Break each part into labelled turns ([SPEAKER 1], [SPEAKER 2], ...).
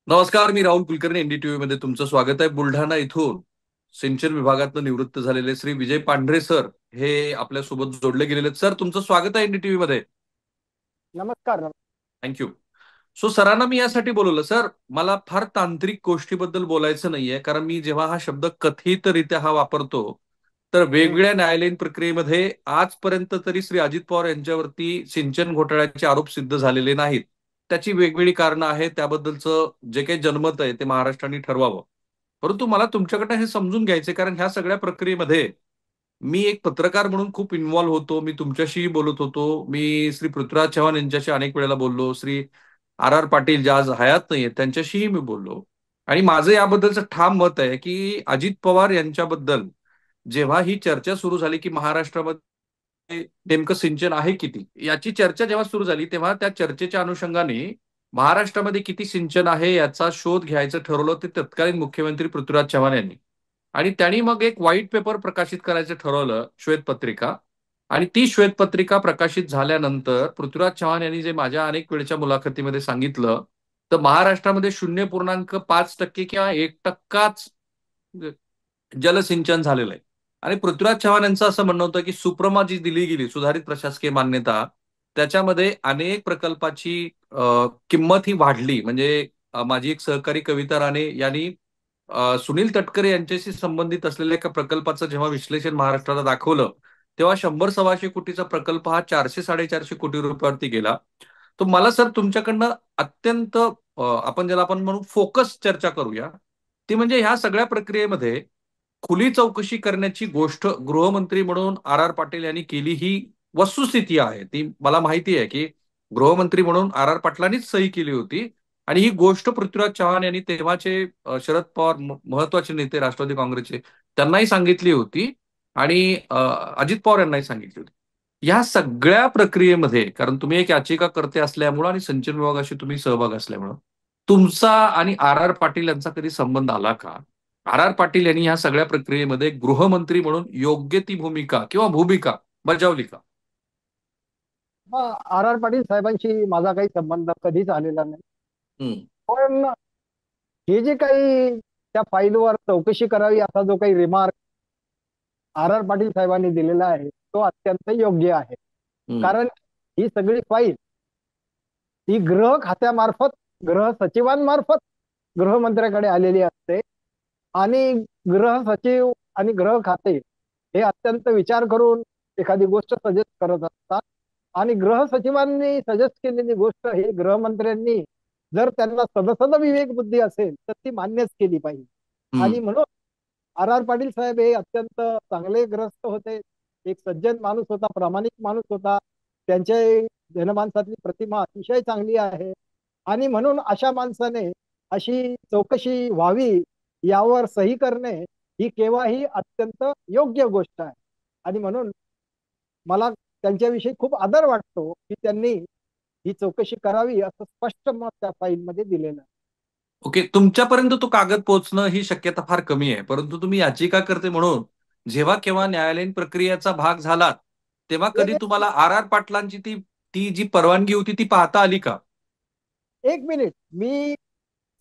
[SPEAKER 1] नमस्कार, मी राहुल कुलकर्णी. एनडीटीव्ही मध्ये तुमचं स्वागत आहे. बुलढाणा इथून सिंचन विभागातून निवृत्त झालेले श्री विजय पांढरे सर हे आपल्यासोबत जोडले गेलेले आहेत. सर, तुमचं स्वागत आहे एनडीटीव्ही मध्ये.
[SPEAKER 2] नमस्कार.
[SPEAKER 1] थँक्यू. सो सरांना मी यासाठी बोलवलं, सर मला फार तांत्रिक गोष्टीबद्दल बोलायचं नाहीये, कारण मी जेव्हा हा शब्द कथितरित्या वापरतो तर
[SPEAKER 2] हम्म.
[SPEAKER 1] वेगवेगळ्या न्यायालयीन प्रक्रियेमध्ये आजपर्यंत तरी श्री अजित पवार यांच्यावरती सिंचन घोटाळ्याचे आरोप सिद्ध झालेले नाहीत. त्याची वेगवेगळी कारणं आहेत. त्याबद्दलचं जे काही जनमत आहे ते महाराष्ट्राने ठरवावं. परंतु मला तुमच्याकडनं हे समजून घ्यायचे, कारण ह्या सगळ्या प्रक्रियेमध्ये मी एक पत्रकार म्हणून खूप इन्व्हॉल्व्ह होतो. मी तुमच्याशीही बोलत होतो. मी श्री पृथ्वीराज चव्हाण यांच्याशी अनेक वेळेला बोललो. श्री आर आर पाटील ज्या आज हयात नाहीये त्यांच्याशीही मी बोललो. आणि माझं याबद्दलचं ठाम मत आहे की अजित पवार यांच्याबद्दल जेव्हा ही चर्चा सुरू झाली की महाराष्ट्रामध्ये नेमकं सिंचन आहे किती, याची चर्चा जेव्हा सुरू झाली तेव्हा त्या चर्चेच्या अनुषंगाने महाराष्ट्रामध्ये किती सिंचन आहे याचा शोध घ्यायचं ठरवलं ते तत्कालीन मुख्यमंत्री पृथ्वीराज चव्हाण यांनी. आणि त्यांनी मग एक व्हाईट पेपर प्रकाशित करायचं ठरवलं, श्वेतपत्रिका. आणि ती श्वेतपत्रिका प्रकाशित झाल्यानंतर पृथ्वीराज चव्हाण यांनी जे माझ्या अनेक वेळच्या मुलाखतीमध्ये सांगितलं, तर महाराष्ट्रामध्ये 0.5% किंवा 1%च जलसिंचन झालेलं आहे. आणि पृथ्वीराज चव्हाण यांचं असं म्हणणं होतं की सुप्रमा जी दिली गेली सुधारित प्रशासकीय मान्यता, त्याच्यामध्ये अनेक प्रकल्पाची किंमत ही वाढली. म्हणजे माझी एक सहकारी कविता राणे यांनी सुनील तटकरे यांच्याशी संबंधित असलेल्या एका प्रकल्पाचं जेव्हा विश्लेषण महाराष्ट्राला दाखवलं, तेव्हा 100-125 कोटीचा प्रकल्प हा 400-450 कोटी रुपयावरती गेला. तर मला सर तुमच्याकडनं अत्यंत आपण ज्याला आपण म्हणू फोकस चर्चा करूया, ती म्हणजे ह्या सगळ्या प्रक्रियेमध्ये खुली चौकशी करण्याची गोष्ट गृहमंत्री म्हणून आर आर पाटील यांनी केली, ही वस्तुस्थिती आहे. ती मला माहिती आहे की गृहमंत्री म्हणून आर आर पाटलांनीच सही केली होती. आणि ही गोष्ट पृथ्वीराज चव्हाण यांनी तेव्हाचे शरद पवार महत्वाचे नेते राष्ट्रवादी काँग्रेसचे त्यांनाही सांगितली होती. आणि अजित पवार यांनाही सांगितली होती. या सगळ्या प्रक्रियेमध्ये, कारण तुम्ही एक याचिकाकर्ते असल्यामुळं आणि सिंचन विभागाशी तुम्ही सहभाग असल्यामुळं, तुमचा आणि आर आर पाटील यांचा कधी संबंध आला का? आर आर पाटील यांनी ह्या सगळ्या प्रक्रियेमध्ये गृहमंत्री म्हणून योग्य ती भूमिका किंवा भूमिका बजावली का?
[SPEAKER 2] आर आर पाटील साहेबांशी माझा काही संबंध कधीच आलेला नाही.
[SPEAKER 1] हम्म.
[SPEAKER 2] पण हे जे काही त्या फाईलवर चौकशी करावी असा जो काही रिमार्क आर आर पाटील साहेबांनी दिलेला आहे तो अत्यंत योग्य आहे.
[SPEAKER 1] हम्म.
[SPEAKER 2] कारण ही सगळी फाईल ही गृह खात्यामार्फत, गृह सचिवांमार्फत गृहमंत्र्याकडे आलेली असते. आणि गृह सचिव आणि गृह खाते हे अत्यंत विचार करून एखादी गोष्ट सजेस्ट करत असतात. आणि गृह सचिवांनी सजेस्ट केलेली गोष्ट ही गृहमंत्र्यांनी जर त्यांना सदसद विवेक बुद्धी असेल तर ती मान्यच केली पाहिजे. आणि
[SPEAKER 1] हम्म.
[SPEAKER 2] म्हणून आर आर पाटील साहेब हे अत्यंत चांगले ग्रस्त होते. एक सज्जन माणूस होता, प्रामाणिक माणूस होता. त्यांच्या जनमानसातली प्रतिमा अतिशय चांगली आहे. आणि म्हणून अशा माणसाने अशी चौकशी व्हावी यावर सही करणे ही केव्हाही अत्यंत योग्य गोष्ट आहे. आणि म्हणून मला त्यांच्याविषयी खूप आदर वाटतो की त्यांनी ही चौकशी करावी असं स्पष्ट मत त्या फाईलमध्ये दिलेलं आहे.
[SPEAKER 1] ओके, तुमच्यापर्यंत तो कागद पोहोचणं ही शक्यता फार कमी आहे. परंतु तुम्ही याचिकाकर्ते म्हणून जेव्हा केव्हा न्यायालयीन प्रक्रियेचा भाग झालात, तेव्हा
[SPEAKER 2] एक
[SPEAKER 1] कधी तुम्हाला आर आर पाटलांची ती ती जी परवानगी होती ती पाहता आली का?
[SPEAKER 2] एक मिनिट, मी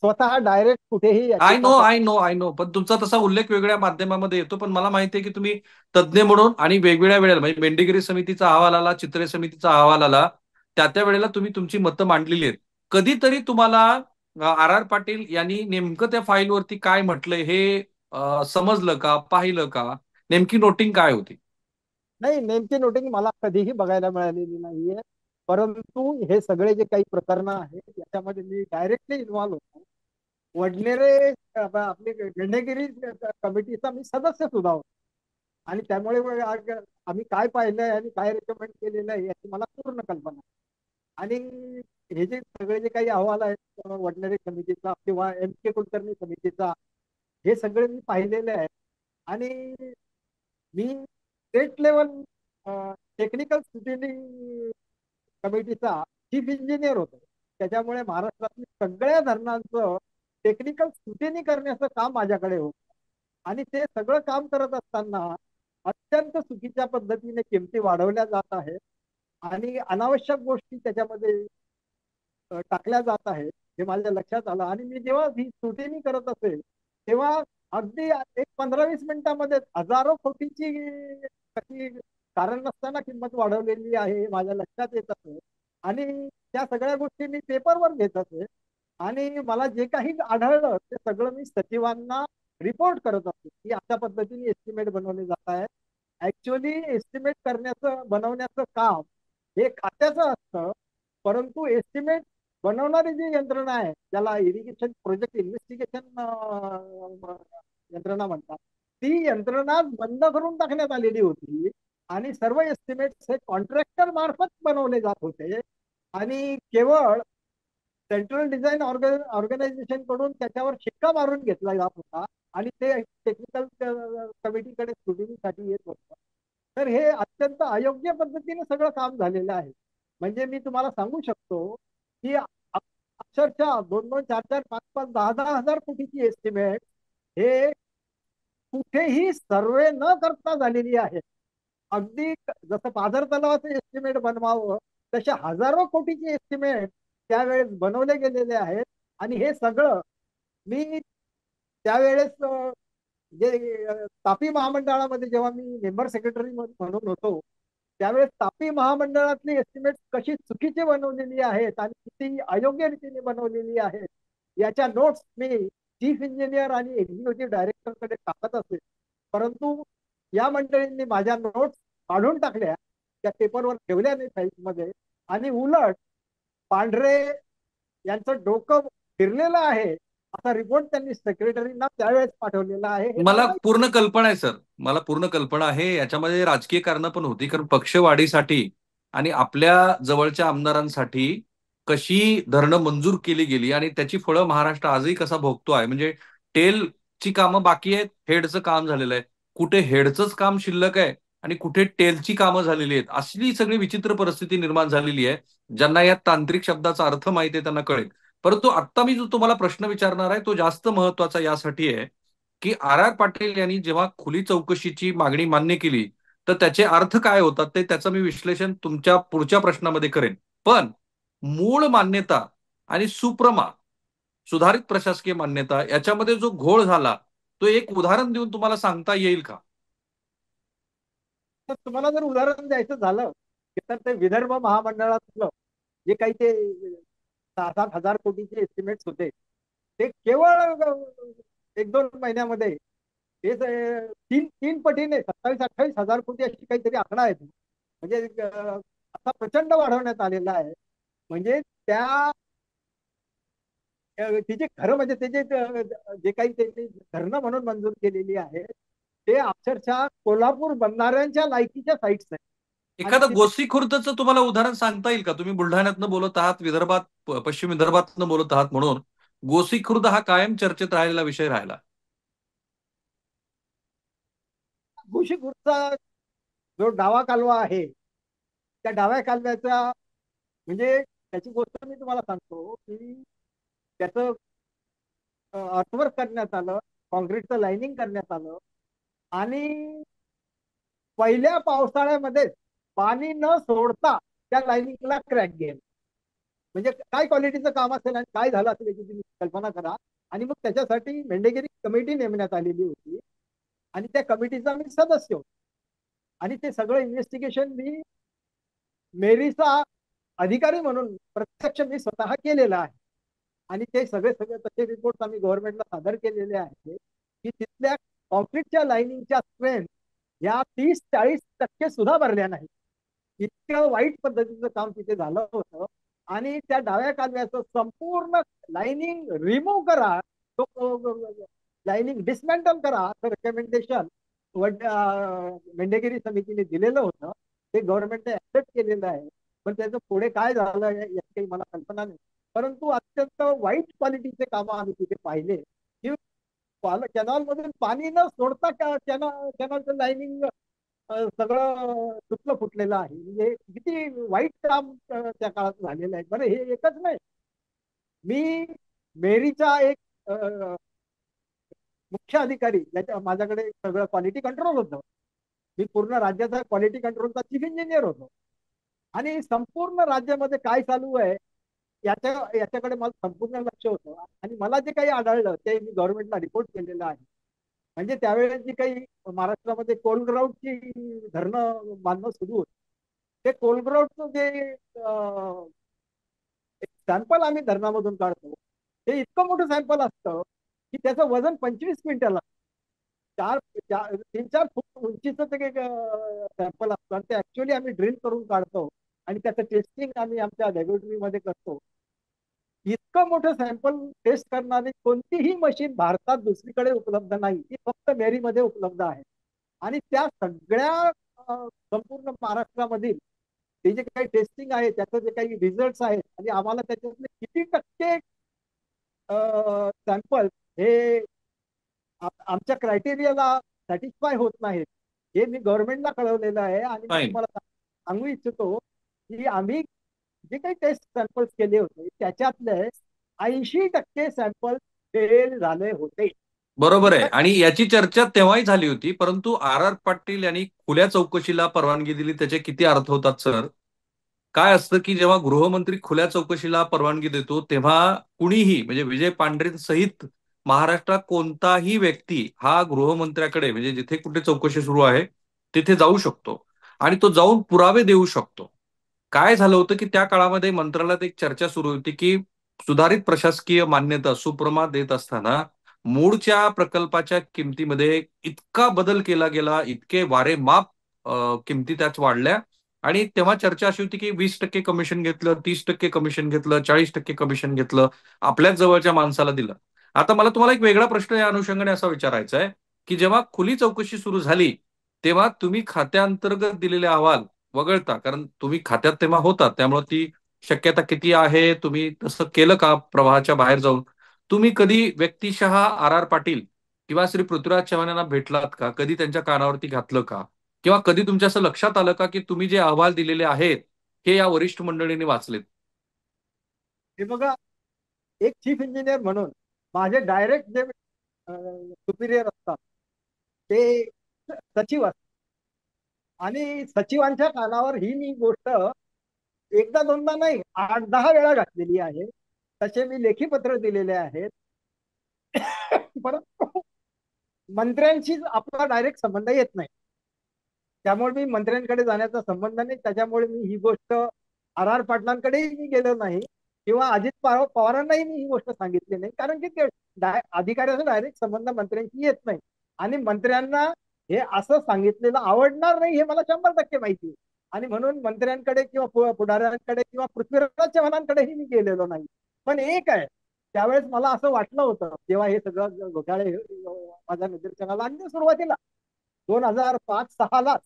[SPEAKER 2] स्वतः डायरेक्ट कुठेही
[SPEAKER 1] आय नो,
[SPEAKER 2] याचिका
[SPEAKER 1] आय नो, आय नो. पण तुमचा तसा उल्लेख वेगळ्या माध्यमामध्ये येतो. पण मला माहिती आहे की तुम्ही तज्ज्ञ म्हणून आणि वेगवेगळ्या वेळेला म्हणजे मेंढीगिरी समितीचा अहवाल आला, चित्रे समितीचा अहवाल आला, त्या त्या वेळेला तुम्ही तुमची मतं मांडलेली आहेत. कधीतरी तुम्हाला आर आर पाटील यांनी नेमकं त्या फाईलवरती काय म्हटलंय हे समजलं का, पाहिलं का? नेमकी नोटिंग काय होती?
[SPEAKER 2] नाही, नेमकी नोटिंग मला कधीही बघायला मिळालेली नाहीये. परंतु हे सगळे जे काही प्रकरण आहेत याच्यामध्ये मी डायरेक्टली इन्व्हॉल्व होतो. वडनेरे आपली गंडेगिरी कमिटीचा मी सदस्य सुद्धा होतो. आणि त्यामुळे मग आम्ही काय पाहिलंय आणि काय रेकमेंड केलेलं आहे याची मला पूर्ण कल्पना आहे. आणि हे जे सगळे जे काही अहवाल आहेत वडनेरे समितीचा किंवा एम के कुलकर्णी समितीचा, हे सगळे मी पाहिलेले आहे. आणि मी स्टेट लेवल टेक्निकल स्क्रुटिनी कमिटीचा चीफ इंजिनियर होतो. त्याच्यामुळे महाराष्ट्रातील सगळ्या धरणांचं टेक्निकल स्क्रुटिनी करण्याचं काम माझ्याकडे होतं. आणि ते सगळं काम करत असताना अत्यंत चुकीच्या पद्धतीने किमती वाढवल्या जात आहेत आणि अनावश्यक गोष्टी त्याच्यामध्ये टाकल्या जात आहेत. हे माझ्या लक्षात आलं. आणि मी जेव्हा ही शूटिंग करत असेल तेव्हा अगदी एक 15-20 मिनिटांमध्ये हजारो कोटीची कशी कारण नसताना किंमत वाढवलेली आहे हे माझ्या लक्षात येत असेल. आणि त्या सगळ्या गोष्टी मी पेपरवर घेत असेल. आणि मला जे काही आढळलं ते सगळं मी सचिवांना रिपोर्ट करत असतो की अशा पद्धतीने एस्टिमेट बनवले जात आहेत. ऍक्च्युअली एस्टिमेट करण्याचं बनवण्याचं काम हे खात्याचं असतं. परंतु एस्टिमेट बनवणारी जी यंत्रणा आहे ज्याला इरिगेशन प्रोजेक्ट इन्व्हेस्टिगेशन यंत्रणा म्हणतात, ती यंत्रणा बंद करून टाकण्यात आलेली होती. आणि सर्व एस्टिमेट हे कॉन्ट्रॅक्टर मार्फत बनवले जात होते. आणि केवळ सेंट्रल डिझाईन ऑर्गनायझेशन कडून त्याच्यावर शिक्का मारून घेतला जात होता. आणि ते टेक्निकल कमिटीकडे स्क्रुटिनीसाठी येत होतं. तर हे अत्यंत अयोग्य पद्धतीने सगळं काम झालेलं आहे. म्हणजे मी तुम्हाला सांगू शकतो की अक्षरशः 2-2, 4-4, 5-5, 10-10 हजार कोटीची एस्टिमेट हे कुठेही सर्वे न करता झालेली आहे. अगदी जसं पाझर तलावाचं एस्टिमेट बनवावं तसे हजारो कोटीचे एस्टिमेट त्यावेळेस बनवले गेलेले आहेत. आणि हे सगळं मी त्यावेळेस जे तापी महामंडळामध्ये जेव्हा मी मेंबर सेक्रेटरी म्हणून होतो त्यावेळेस तापी महामंडळातली एस्टिमेट कशी चुकीची बनवलेली आहेत आणि किती अयोग्य रीतीने बनवलेली आहेत याच्या नोट्स मी चीफ इंजिनियर आणि एक्झिक्युटिव्ह डायरेक्टरकडे टाकत असे. परंतु या मंडळींनी माझ्या नोट्स काढून टाकल्या, त्या पेपरवर ठेवल्या नाही फाईलमध्ये. आणि उलट पांढरे यांचं डोकं फिरलेलं आहे असा रिपोर्ट त्यांनी सेक्रेटरीना त्यावेळेस पाठवलेला आहे हे मला
[SPEAKER 1] मला
[SPEAKER 2] माहिती.
[SPEAKER 1] पूर्ण कल्पना आहे सर. मला पूर्ण कल्पना आहे. याच्यामध्ये राजकीय कारणं पण होती, कारण पक्षवाढीसाठी आणि आपल्या जवळच्या आमदारांसाठी कशी धरणं मंजूर केली गेली आणि त्याची फळं महाराष्ट्र आजही कसा भोगतो आहे. म्हणजे टेलची कामं बाकी आहेत, हेडचं काम झालेलं आहे. कुठे हेडचंच काम शिल्लक आहे आणि कुठे टेलची कामं झालेली आहेत. असली सगळी विचित्र परिस्थिती निर्माण झालेली आहे. ज्यांना या तांत्रिक शब्दाचा अर्थ माहिती आहे त्यांना कळेल. परंतु आत्ता मी जो तुम्हाला प्रश्न विचारणार आहे तो जास्त महत्वाचा यासाठी आहे की R.R. पाटील यांनी जेव्हा खुली चौकशीची मागणी मान्य केली तर त्याचे अर्थ काय होतात ते त्याचं मी विश्लेषण तुमच्या पुढच्या प्रश्नामध्ये करेन. पण मूळ मान्यता आणि सुप्रमा सुधारित प्रशासकीय मान्यता याच्यामध्ये जो घोळ झाला तो एक उदाहरण देऊन तुम्हाला सांगता येईल का?
[SPEAKER 2] तर तुम्हाला जर उदाहरण द्यायचं झालं तर ते विदर्भ महामंडळातलं जे काही ते 6-7 हजार कोटीचे एस्टिमेट्स होते ते केवळ 1-2 महिन्यामध्ये ते तीन तीन पटीने 27-28 हजार कोटी अशी काहीतरी आकडा आहे तो. म्हणजे असा प्रचंड वाढवण्यात आलेला आहे. म्हणजे त्या तिचे खरं म्हणजे ते जे काही त्यांनी धरणं म्हणून मंजूर केलेली आहे ते अक्षरशः कोल्हापूर बंधाऱ्यांच्या लायकीच्या साईट्स आहेत. आणि
[SPEAKER 1] एखादं
[SPEAKER 2] तिथे
[SPEAKER 1] गोसी खुर्दचं तुम्हाला उदाहरण सांगता येईल का? तुम्ही बुलढाण्यातनं बोलत आहात, विदर्भात पश्चिम विदर्भातनं बोलत आहात म्हणून गोसी खुर्द हा कायम चर्चेत राहिलेला विषय राहिला.
[SPEAKER 2] भुशीगुरचा जो डावा कालवा आहे त्या डाव्या कालव्याचा म्हणजे त्याची गोष्ट मी तुम्हाला सांगतो की त्याचं अर्थवर्क करण्यात आलं, कॉन्क्रीटचं लाइनिंग करण्यात आलं. आणि पहिल्या पावसाळ्यामध्ये पाणी न सोडता त्या लाइनिंगला क्रॅक गेला. म्हणजे काय क्वालिटीचं काम असेल आणि काय झालं असेल याची तुम्ही कल्पना करा. आणि मग त्याच्यासाठी मेंढेगिरी कमिटी नेमण्यात आलेली होती आणि त्या कमिटीचा मी सदस्य होतो. आणि ते सगळं इन्व्हेस्टिगेशन मी मेरीचा अधिकारी म्हणून प्रत्यक्ष मी स्वतः केलेला आहे. आणि ते सगळे सगळे तसे रिपोर्ट आम्ही गव्हर्नमेंटला सादर केलेले आहेत की तिथल्या कॉन्क्रीटच्या लाइनिंगच्या स्ट्रेंथ या 30-40% सुद्धा भरल्या नाही. इतकं वाईट पद्धतीचं काम तिथे झालं होतं. आणि त्या डाव्या कालव्याचं संपूर्ण लाइनिंग रिमूव्ह करा, तो लाइनिंग डिसमेंटल करा असं रेकमेंडेशन मेंढेगिरी समितीने दिलेलं होतं. ते गव्हर्नमेंटने ऍक्सेप्ट केलेलं आहे. पण त्याचं पुढे काय झालं याची काही मला कल्पना नाही. परंतु अत्यंत वाईट क्वालिटीचे कामं आम्ही तिथे पाहिले की कॅनॉल मधून पाणी न सोडता कॅनॉलचं लाइनिंग सगळं तुटलं फुटलेलं आहे. म्हणजे किती वाईट काम त्या काळात झालेलं आहे. बरं हे एकच नाही, मी मेरीचा एक मुख्य अधिकारी ज्याच्या माझ्याकडे सगळं क्वालिटी कंट्रोल होतं. मी पूर्ण राज्याचा क्वालिटी कंट्रोलचा चीफ इंजिनियर होतो. आणि संपूर्ण राज्यामध्ये काय चालू आहे याच्याकडे मला संपूर्ण लक्ष होतं आणि मला जे काही आढळलं ते मी गव्हर्नमेंटला रिपोर्ट केलेलं आहे. म्हणजे त्यावेळेस जी काही महाराष्ट्रामध्ये कोलग्राउटची धरणं बांधणं सुरू होतं, ते कोलग्राउटचं जे सॅम्पल आम्ही धरणामधून काढतो, ते इतकं मोठं सॅम्पल असतं की त्याचं वजन 25 क्विंटल असतं. 3-4 फूट उंचीचं ते सॅम्पल असतं आणि ते ऍक्च्युअली आम्ही ड्रिल करून काढतो आणि त्याचं टेस्टिंग आम्ही आमच्या लॅबोरेटरीमध्ये करतो. इतकं मोठं सॅम्पल टेस्ट करणारी कोणतीही मशीन भारतात दुसरीकडे उपलब्ध नाही, ती फक्त मेरीमध्ये उपलब्ध आहे. आणि त्या सगळ्या संपूर्ण महाराष्ट्रामधील ते जे काही टेस्टिंग आहे त्याचं जे काही रिझल्ट आहेत आणि आम्हाला त्याच्यातले किती टक्के सॅम्पल हे आमच्या क्रायटेरियाला सॅटिस्फाय होत नाहीत, हे मी गव्हर्नमेंटला कळवलेलं आहे. आणि मी
[SPEAKER 1] फाईन.
[SPEAKER 2] तुम्हाला सांगू इच्छितो की आम्ही जे काही टेस्ट सॅम्पल्स केले होते त्याच्यातले 80% सॅम्पल फेल झाले होते.
[SPEAKER 1] बरोबर आहे. आणि याची चर्चा तेव्हाही झाली होती, परंतु आर आर पाटील यांनी खुल्या चौकशीला परवानगी दिली, त्याचे किती अर्थ होतात सर? काय असतं की जेव्हा गृहमंत्री खुल्या चौकशीला परवानगी देतो तेव्हा कुणीही, म्हणजे विजय पांढरेंसहित महाराष्ट्रात कोणताही व्यक्ती हा गृहमंत्र्याकडे, म्हणजे जिथे कुठे चौकशी सुरू आहे तिथे जाऊ शकतो आणि तो जाऊन पुरावे देऊ शकतो. काय झालं होतं की त्या काळामध्ये मंत्रालयात एक चर्चा सुरू होती की सुधारित प्रशासकीय मान्यता सुप्रमा देत असताना मूळच्या प्रकल्पाच्या किमतीमध्ये इतका बदल केला गेला, इतके वारेमाप किमती त्याच वाढल्या. आणि तेव्हा चर्चा अशी होती की 20% कमिशन घेतलं, 30% कमिशन घेतलं, 40% कमिशन घेतलं, आपल्याच जवळच्या माणसाला दिलं. आता मला तुम्हाला एक वेगळा प्रश्न या अनुषंगाने असा विचारायचा आहे की जेव्हा खुली चौकशी सुरू झाली तेव्हा तुम्ही खात्याअंतर्गत दिलेले अहवाल वगळता, कारण तुम्ही खात्यात तेव्हा होता त्यामुळे ती शक्यता किती आहे, तुम्ही तसं केलं का प्रवाहाच्या बाहेर जाऊन? तुम्ही कधी व्यक्तिशः आर आर पाटील किंवा श्री पृथ्वीराज चव्हाण यांना भेटलात का? कधी त्यांच्या कानावरती घातलं का? किंवा कधी तुमच्या असं लक्षात आलं का की तुम्ही जे अहवाल दिलेले आहेत हे या वरिष्ठ मंडळींनी वाचलेत?
[SPEAKER 2] हे बघा, एक चीफ इंजिनियर म्हणून माझे डायरेक्ट जे सुपिरियर असतात ते सचिव असतात आणि सचिवांच्या कानावर ही मी गोष्ट एकदा दोनदा नाही 8-10 वेळा घातलेली आहे. तसे मी लेखी पत्र दिलेले आहेत. परंतु मंत्र्यांशी आपला डायरेक्ट संबंध येत नाही, त्यामुळे मी मंत्र्यांकडे जाण्याचा संबंध नाही. त्याच्यामुळे मी ही गोष्ट आर आर पाटलांकडेही मी गेलो नाही किंवा अजित पवारांनाही मी ही गोष्ट सांगितली नाही, कारण की ते अधिकाऱ्याचा डायरेक्ट संबंध मंत्र्यांशी येत नाही आणि मंत्र्यांना हे असं सांगितलेलं आवडणार नाही हे मला 100% माहिती आहे. आणि म्हणून मंत्र्यांकडे किंवा पुढाऱ्यांकडे किंवा पृथ्वीराज चव्हाणांकडेही मी गेलेलो नाही. पण एक आहे, त्यावेळेस मला असं वाटलं होतं जेव्हा हे सगळं घोटाळे माझ्या निदर्शनाला आणि सुरुवातीला 2005-06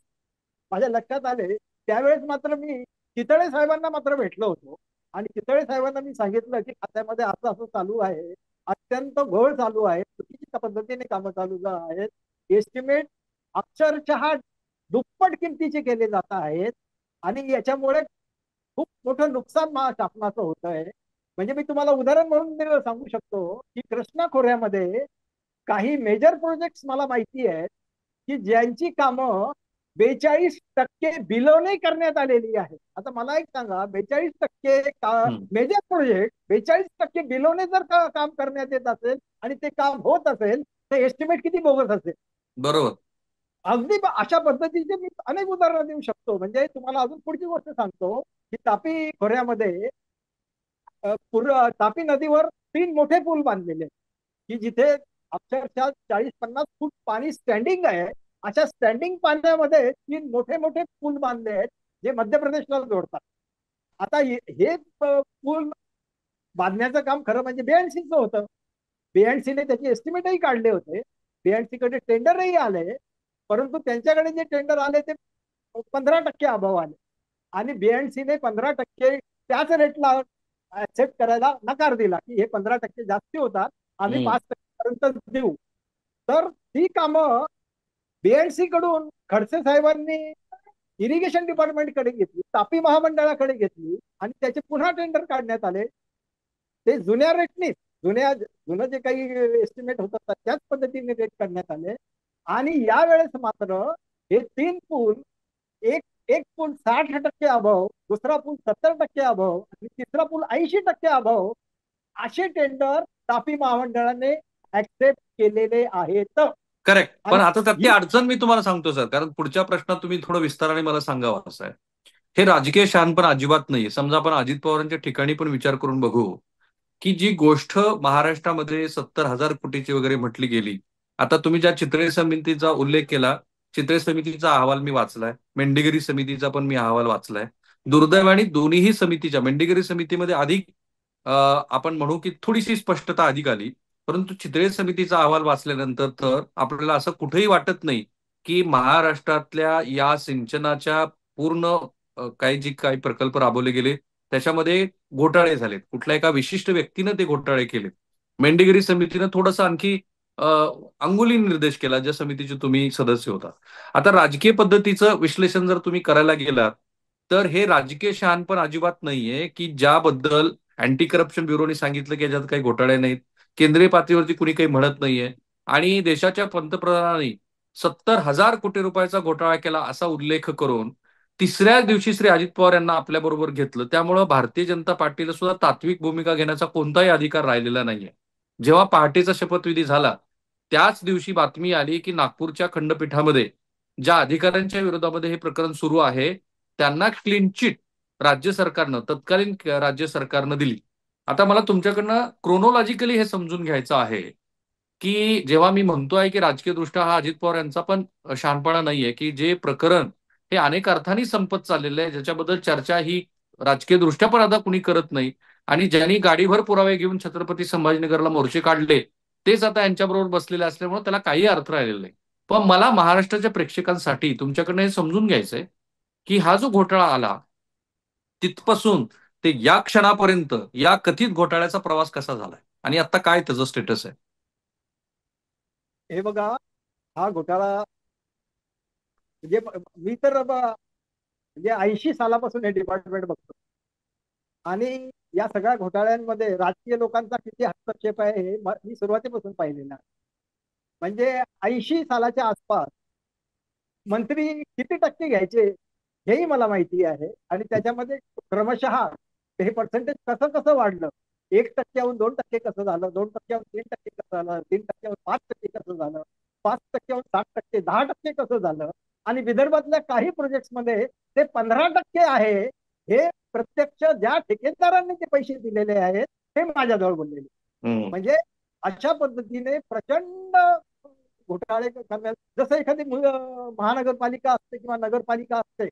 [SPEAKER 2] माझ्या लक्षात आले, त्यावेळेस मात्र मी चितळे साहेबांना मात्र भेटलो होतो आणि चितळे साहेबांना मी सांगितलं की खात्यामध्ये असं असं चालू आहे, अत्यंत घोळ चालू आहे, चुकीच्या पद्धतीने कामं चालू आहेत, एस्टिमेट अक्षरशः दुप्पट किमतीचे केले जात आहेत आणि याच्यामुळे खूप मोठं नुकसान शासनाचं होत आहे. म्हणजे मी तुम्हाला उदाहरण म्हणून सांगू शकतो की कृष्णा खोऱ्यामध्ये काही मेजर प्रोजेक्ट मला माहिती आहेत की ज्यांची कामं 42% बिलोने करण्यात आलेली आहे. आता मला एक सांगा, 42%
[SPEAKER 1] हम्म.
[SPEAKER 2] मेजर प्रोजेक्ट 42% बिलोने जर काम करण्यात येत असेल आणि ते काम होत असेल तर एस्टिमेट किती बोगस असेल.
[SPEAKER 1] बरोबर.
[SPEAKER 2] अगदी अशा पद्धतीचे मी अनेक उदाहरणं देऊ शकतो. म्हणजे तुम्हाला अजून पुढची गोष्ट सांगतो की तापी खोऱ्यामध्ये तापी नदीवर 3 मोठे पूल बांधलेले आहेत की जिथे अक्षरशः 40-50 फूट पाणी स्टँडिंग आहे. अशा स्टँडिंग पाण्यामध्ये 3 मोठे मोठे पूल बांधले आहेत जे मध्य प्रदेशला जोडतात. आता हे पूल बांधण्याचं काम खरं म्हणजे बीएनसीचं होतं. बीएनसीने त्याचे एस्टिमेटही काढले होते, बीएनसी कडे टेंडरही आले, परंतु त्यांच्याकडे जे टेंडर आले ते 15% अभाव आले आणि बीएनसीने 15% त्याच रेटला ऍक्सेप्ट करायला नकार दिला की हे 15% जास्ती होतात, आम्ही
[SPEAKER 1] हम्म.
[SPEAKER 2] 5% पर्यंत देऊ. तर ती कामं बीएनसी कडून खडसे साहेबांनी इरिगेशन डिपार्टमेंटकडे घेतली, तापी महामंडळाकडे घेतली आणि त्याचे पुन्हा टेंडर काढण्यात आले. ते जुन्या रेटने जुनं जे काही एस्टिमेट होतं त्याच पद्धतीने रेट करण्यात आले आणि यावेळेस मात्र हे 3 पूल एक एक पूल 60% अभाव, दुसरा पूल 70% अभाव आणि तिसरा पूल 80% अभाव, असे टेंडर तापी महामंडळाने ऍक्सेप्ट केलेले आहेत.
[SPEAKER 1] करेक्ट. पण
[SPEAKER 2] आणि
[SPEAKER 1] आता त्यात ती
[SPEAKER 2] ही
[SPEAKER 1] अडचण मी तुम्हाला सांगतो सर, कारण पुढच्या प्रश्नात तुम्ही थोडं विस्ताराने मला सांगावं असं आहे. हे राजकीय शहाणपण अजिबात नाहीये. समजा आपण अजित पवारांच्या ठिकाणी पण विचार करून बघू, की जी गोष्ट महाराष्ट्रामध्ये 70,000 कोटीची वगैरे म्हटली गेली. आता तुम्ही ज्या चितळे समितीचा उल्लेख केला, चितळे समितीचा अहवाल मी वाचलाय, मेंढीगिरी समितीचा पण मी अहवाल वाचलाय. दुर्दैवाने दोन्हीही समितीच्या, मेंढीगिरी समितीमध्ये अधिक आपण म्हणू की थोडीशी स्पष्टता अधिक आली. परंतु चितळे समितीचा अहवाल वाचल्यानंतर तर आपल्याला असं कुठेही वाटत नाही की महाराष्ट्रातल्या या सिंचनाच्या पूर्ण काही जी काही प्रकल्प राबवले गेले त्याच्यामध्ये घोटाळे झालेत. कुठल्या एका विशिष्ट व्यक्तीनं ते घोटाळे केलेत. मेंढीगिरी समितीनं थोडंसं आणखी अ, अंगुली निर्देश केला, ज्या समितीचे तुम्ही सदस्य होता. आता राजकीय पद्धतीचं विश्लेषण जर तुम्ही करायला गेलात, तर हे राजकीय शहाणपण अजिबात नाहीये, की ज्याबद्दल अँटी करप्शन ब्युरोने सांगितलं की याच्यात काही घोटाळे नाहीत. केंद्रीय पातळीवरती कुणी काही म्हणत नाहीये. आणि देशाच्या पंतप्रधानांनी 70,000 कोटी रुपयाचा घोटाळा केला असा उल्लेख करून तिसऱ्याच दिवशी श्री अजित पवार यांना आपल्याबरोबर घेतलं. त्यामुळं भारतीय जनता पार्टीला सुद्धा तात्विक भूमिका घेण्याचा कोणताही अधिकार राहिलेला नाहीये. जेव्हा पहाटेचा शपथविधी झाला त्याच दिवशी बातमी आली की नागपूरच्या खंडपीठामध्ये ज्या अधिकाऱ्यांच्या विरोधामध्ये हे प्रकरण सुरू आहे त्यांना क्लीन चिट राज्य सरकारनं, तत्कालीन राज्य सरकारनं दिली. आता मला तुमच्याकडनं क्रोनॉलॉजिकली हे समजून घ्यायचं आहे की जेव्हा मी म्हणतोय की राजकीय दृष्ट्या हा अजित पवार यांचा पण शहाणपणा नाहीये, की जे प्रकरण हे अनेक अर्थांनी संपत चाललेलं आहे, ज्याच्याबद्दल चर्चा ही राजकीय दृष्ट्या पण आता कुणी करत नाही. आणि ज्यांनी गाडीभर पुरावे घेऊन छत्रपती संभाजीनगरला मोर्चे काढले तेच आता यांच्याबरोबर बसलेले असल्यामुळे त्याला काही अर्थ राहिलेला नाही. पण मला महाराष्ट्राच्या प्रेक्षकांसाठी तुमच्याकडनं हे समजून घ्यायचंय की हा जो घोटाळा आला तिथपासून ते या क्षणापर्यंत या कथित घोटाळ्याचा प्रवास कसा झालाय आणि आता काय त्याचं स्टेटस आहे.
[SPEAKER 2] हे बघा, हा घोटाळा म्हणजे मी तर म्हणजे 80 सालापासून हे डिपार्टमेंट बघतो आणि या सगळ्या घोटाळ्यांमध्ये राजकीय लोकांचा किती हस्तक्षेप आहे हे मी सुरुवातीपासून पाहिलेलं आहे. म्हणजे 80 सालाच्या आसपास मंत्री किती टक्के घ्यायचे हेही मला माहिती आहे आणि त्याच्यामध्ये क्रमशः हे पर्सेंटेज कसं कसं वाढलं, 1%हून 2% कसं झालं, 2%हून 3% कसं झालं, 3%हून 5% कसं झालं, 5%हून 60%, 10% कसं झालं आणि विदर्भातल्या काही प्रोजेक्ट्समध्ये ते 15% आहे. हे प्रत्यक्ष ज्या ठेकेदारांनी ते पैसे दिलेले आहेत ते माझ्याजवळ बोललेले.
[SPEAKER 1] हम्म.
[SPEAKER 2] म्हणजे अशा पद्धतीने प्रचंड घोटाळे करण्यात, जसं एखादी महानगरपालिका असते किंवा नगरपालिका असते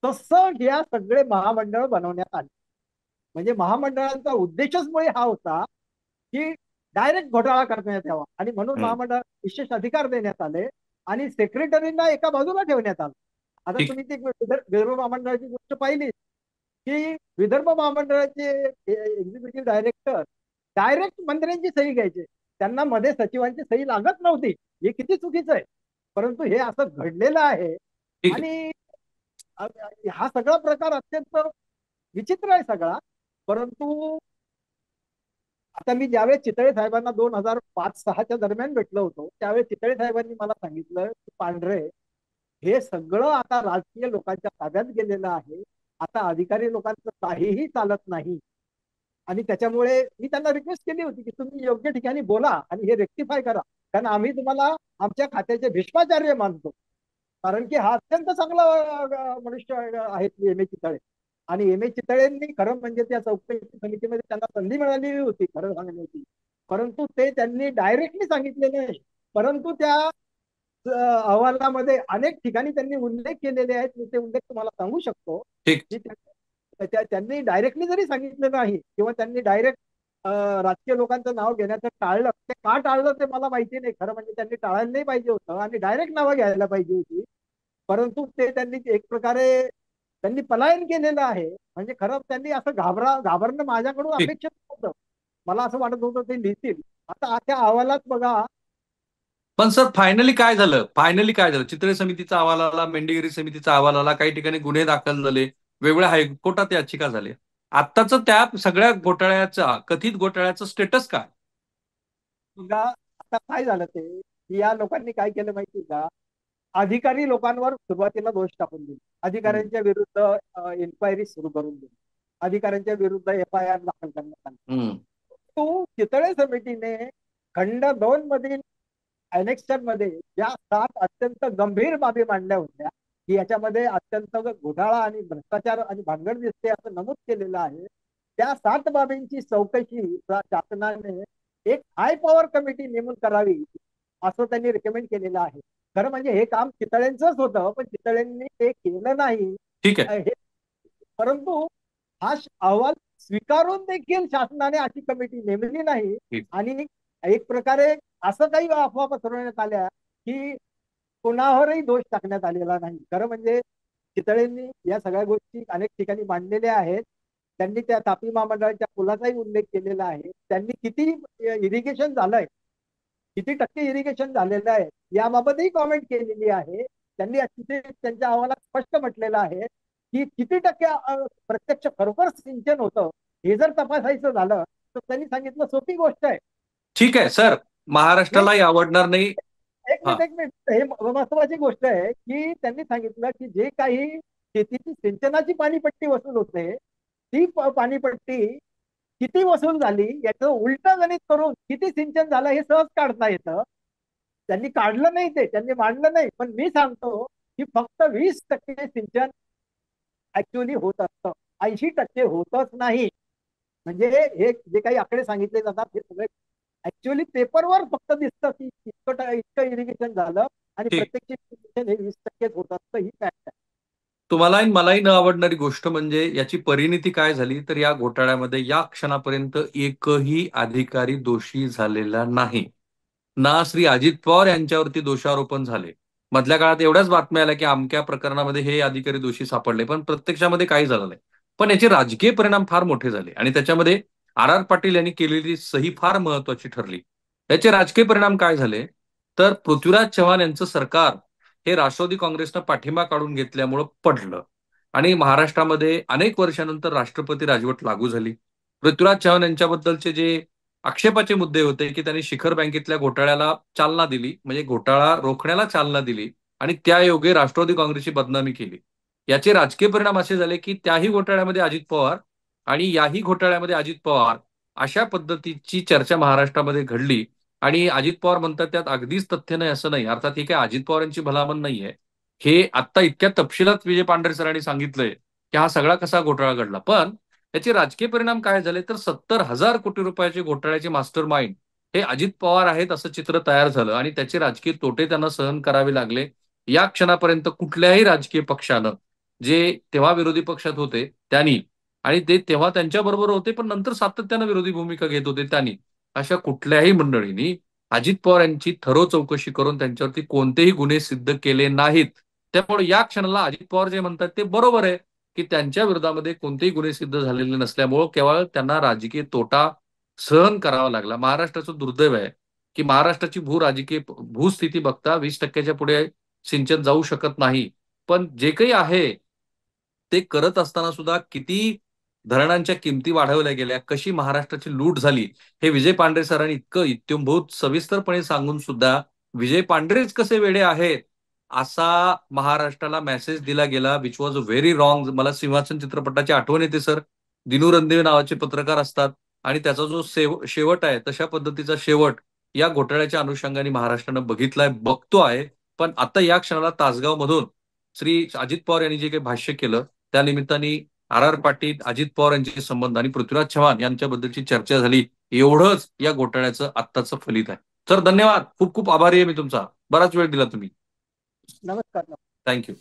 [SPEAKER 2] तसं या सगळे महामंडळ बनवण्यात आले. म्हणजे महामंडळांचा उद्देशच मुळे हा होता की डायरेक्ट घोटाळा करण्यात यावा आणि म्हणून
[SPEAKER 1] हम्म.
[SPEAKER 2] महामंडळ विशेष अधिकार देण्यात आले आणि सेक्रेटरीना एका बाजूला ठेवण्यात आलं. आता
[SPEAKER 1] ठीक.
[SPEAKER 2] तुम्ही ती विदर्भ महामंडळाची गोष्ट पाहिली की विदर्भ महामंडळाचे एक्झिक्युटिव्ह डायरेक्टर डायरेक्ट मंत्र्यांची सही घ्यायचे, त्यांना मध्ये सचिवांची सही लागत नव्हती. हे किती चुकीचं आहे, परंतु हे असं घडलेलं आहे.
[SPEAKER 1] ठीक आहे.
[SPEAKER 2] आणि हा सगळा प्रकार अत्यंत विचित्र आहे सगळा. परंतु आता मी ज्यावेळेस चितळे साहेबांना 2005-06च्या दरम्यान भेटलो होतो त्यावेळेस चितळे साहेबांनी मला सांगितलं की पांढरे, हे सगळं आता राजकीय लोकांच्या ताब्यात गेलेलं आहे. आता अधिकारी लोकांचं काहीही चालत नाही आणि त्याच्यामुळे मी त्यांना रिक्वेस्ट केली होती की तुम्ही योग्य ठिकाणी बोला आणि हे रेक्टिफाय करा, कारण आम्ही तुम्हाला आमच्या खात्याचे भीष्माचार्य मानतो. कारण की हा अत्यंत चांगला मनुष्य आहेत एम ए चितळे. आणि एम ए चितळेंनी खरं म्हणजे त्या चौकशी समितीमध्ये त्यांना संधी मिळालेली होती खरं सांगण्याची, परंतु ते त्यांनी डायरेक्टली सांगितले नाही. परंतु त्या अहवालामध्ये अनेक ठिकाणी त्यांनी उल्लेख केलेले आहेत, मी ते उल्लेख तुम्हाला सांगू शकतो
[SPEAKER 1] ठीक.
[SPEAKER 2] की त्यांनी डायरेक्टली जरी सांगितलं नाही किंवा त्यांनी डायरेक्ट राजकीय लोकांचं नाव घेण्याचं टाळलं, ते का टाळलं ते मला माहिती नाही. खरं म्हणजे त्यांनी टाळायला नाही पाहिजे होतं आणि डायरेक्ट नावं घ्यायला पाहिजे होती. परंतु ते त्यांनी एक प्रकारे त्यांनी पलायन केलेलं आहे. म्हणजे खरं त्यांनी असं घाबरणं माझ्याकडून
[SPEAKER 1] ठीक.
[SPEAKER 2] अपेक्षित नव्हतं. मला असं वाटत होतं ते लिहितील. आता त्या अहवालात बघा.
[SPEAKER 1] पण सर फायनली काय झालं, फायनली काय झालं, चितळे समितीचा अहवाल आला, मेंढीगिरी समितीचा अहवाल आला, काही ठिकाणी गुन्हे दाखल झाले, वेगवेगळ्या हायकोर्टात याचिका झाल्या. आत्ताच त्या सगळ्या घोटाळ्याचा, कथित घोटाळ्याचं स्टेटस काय.
[SPEAKER 2] बघा आता काय झालं ते, या लोकांनी काय केलं माहिती का, अधिकारी लोकांवर सुरुवातीला दोष टाकून दिले.
[SPEAKER 1] हम्म.
[SPEAKER 2] अधिकाऱ्यांच्या विरुद्ध इन्क्वायरी सुरू करून दिली, अधिकाऱ्यांच्या विरुद्ध FIR दाखल करण्यात आली.
[SPEAKER 1] हम्म.
[SPEAKER 2] तो चितळे समितीने खंड 2 मधील अनेक्शन मध्ये ज्या 7 अत्यंत गंभीर बाबी मांडल्या होत्या, की याच्यामध्ये अत्यंत घोटाळा आणि भ्रष्टाचार आणि भानगड दिसते असं नमूद केलेलं आहे, त्या 7 बाबींची चौकशी शासनाने एक हाय पॉवर कमिटी नेमून करावी असं त्यांनी रिकमेंड केलेलं आहे. खरं म्हणजे हे काम चितळेंचंच होतं, पण चितळेंनी ते केलं नाही.
[SPEAKER 1] ठीक आहे.
[SPEAKER 2] हे परंतु हा अहवाल स्वीकारून देखील शासनाने अशी कमिटी नेमली नाही.
[SPEAKER 1] ठीक.
[SPEAKER 2] आणि एक प्रकारे असं काही अफवा पसरवण्यात आल्या की कोणावरही दोष टाकण्यात आलेला नाही. खरं म्हणजे चितळेंनी या सगळ्या गोष्टी अनेक ठिकाणी मांडलेल्या आहेत. त्यांनी त्या तापी महामंडळाच्या पुलाचाही उल्लेख केलेला आहे. त्यांनी किती इरिगेशन झालंय, किती टक्के इरिगेशन झालेलं आहे याबाबतही कॉमेंट केलेली आहे. त्यांनी त्यांच्या अहवालात स्पष्ट म्हटलेलं आहे की किती टक्के प्रत्यक्ष खरोखर सिंचन होतं हे जर तपासायचं झालं तर त्यांनी सांगितलं सोपी गोष्ट आहे.
[SPEAKER 1] ठीक आहे सर,
[SPEAKER 2] हे
[SPEAKER 1] महाराष्ट्रालाही आवडणार नाही. हा.
[SPEAKER 2] एक मिनिट हे महत्वाची गोष्ट आहे की त्यांनी सांगितलं की जे काही शेतीची सिंचनाची पाणीपट्टी वसूल होते ती पाणीपट्टी किती वसूल झाली याचं उलट गणित करून किती सिंचन झालं हे सहज काढता येतं. त्यांनी काढलं नाही, ते त्यांनी मांडलं नाही, पण मी सांगतो की फक्त 20% सिंचन ऍक्च्युअली होत असतं, 80% होतच नाही. म्हणजे हे जे काही आकडे सांगितले जातात हे सगळे ऍक्च्युअली पेपरवर फक्त दिसतं की इतकं इरिगेशन झालं आणि
[SPEAKER 1] ठीक.
[SPEAKER 2] प्रत्यक्ष इरिगेशन हे 20%च होत असतं, ही फॅक्ट आहे.
[SPEAKER 1] तुम्हालाही मलाही न आवडणारी गोष्ट म्हणजे याची परिणिती काय झाली, तर या घोटाळ्यामध्ये या क्षणापर्यंत एकही अधिकारी दोषी झालेला नाही. ना श्री अजित पवार यांच्यावरती दोषारोपण झाले. मधल्या काळात एवढ्याच बातम्या आल्या की अमक्या प्रकरणामध्ये हे अधिकारी दोषी सापडले, पण प्रत्यक्षामध्ये काही झालं नाही. पण याचे राजकीय परिणाम फार मोठे झाले आणि त्याच्यामध्ये R. R. पाटील यांनी केलेली सही फार महत्वाची ठरली. याचे राजकीय परिणाम काय झाले, तर पृथ्वीराज चव्हाण यांचं सरकार हे राष्ट्रवादी काँग्रेसनं पाठिंबा काढून घेतल्यामुळं पडलं आणि महाराष्ट्रामध्ये अनेक वर्षानंतर राष्ट्रपती राजवट लागू झाली. पृथ्वीराज चव्हाण यांच्याबद्दलचे जे आक्षेपाचे मुद्दे होते की त्यांनी शिखर बँकेतल्या घोटाळ्याला चालना दिली, म्हणजे घोटाळा रोखण्याला चालना दिली आणि त्यायोगे राष्ट्रवादी काँग्रेसची बदनामी केली. याचे राजकीय परिणाम असे झाले की त्याही घोटाळ्यामध्ये अजित पवार आणि याही घोटाळ्यामध्ये अजित पवार अशा पद्धतीची चर्चा महाराष्ट्रामध्ये घडली. आणि अजित पवार म्हणतात त्यात अगदीच तथ्य नाही असं नाही. अर्थात ही काय अजित पवारांची भलामण नाहीये. हे आत्ता इतक्या तपशिलात विजय पांढरे सरांनी सांगितलंय की हा सगळा कसा घोटाळा घडला. पण याचे राजकीय परिणाम काय झाले, तर 70,000 कोटी रुपयाचे घोटाळ्याचे मास्टर माइंड हे अजित पवार आहेत असं चित्र तयार झालं आणि त्याचे राजकीय तोटे त्यांना सहन करावे लागले. या क्षणापर्यंत कुठल्याही राजकीय पक्षानं, जे तेव्हा विरोधी पक्षात होते त्यांनी, आणि ते तेव्हा त्यांच्याबरोबर होते पण नंतर सातत्यानं विरोधी भूमिका घेत होते त्यांनी, अशा कुठल्याही मंडळींनी अजित पवार यांची थरो चौकशी करून त्यांच्यावरती कोणतेही गुन्हे सिद्ध केले नाहीत. त्यामुळे या क्षणाला अजित पवार जे म्हणतात ते बरोबर आहे की त्यांच्या विरोधामध्ये कोणतेही गुन्हे सिद्ध झालेले नसल्यामुळं केवळ त्यांना राजकीय तोटा सहन करावा लागला. महाराष्ट्राचं दुर्दैव आहे की महाराष्ट्राची राजकीय भूस्थिती बघता 20%च्या पुढे सिंचन जाऊ शकत नाही. पण जे काही आहे ते करत असताना सुद्धा किती धरणांच्या किमती वाढवल्या गेल्या, कशी महाराष्ट्राची लूट झाली, हे विजय पांढरे सरांनी इतकं इत्थंभूत सविस्तरपणे सांगून सुद्धा विजय पांढरेच कसे वेडे आहेत असा महाराष्ट्राला मेसेज दिला गेला, विच वॉज व्हेरी रॉंग. मला सिंहासन चित्रपटाची आठवण येते सर. दिनू रणदिवे नावाचे पत्रकार असतात आणि त्याचा जो शेवट आहे तशा पद्धतीचा शेवट या घोटाळ्याच्या अनुषंगाने महाराष्ट्रानं बघितलाय, बघतो आहे. पण आता या क्षणाला तासगाव मधून श्री अजित पवार यांनी जे काही भाष्य केलं त्या निमित्ताने R. R. पाटील, अजित पवार यांचे संबंध आणि पृथ्वीराज चव्हाण यांच्याबद्दलची चर्चा झाली. एवढंच या घोटाळ्याचं आत्ताचं फलित आहे. सर धन्यवाद, खूप खूप आभारी आहे मी तुमचा. बराच वेळ दिला तुम्ही.
[SPEAKER 2] नमस्कार.
[SPEAKER 1] थँक्यू.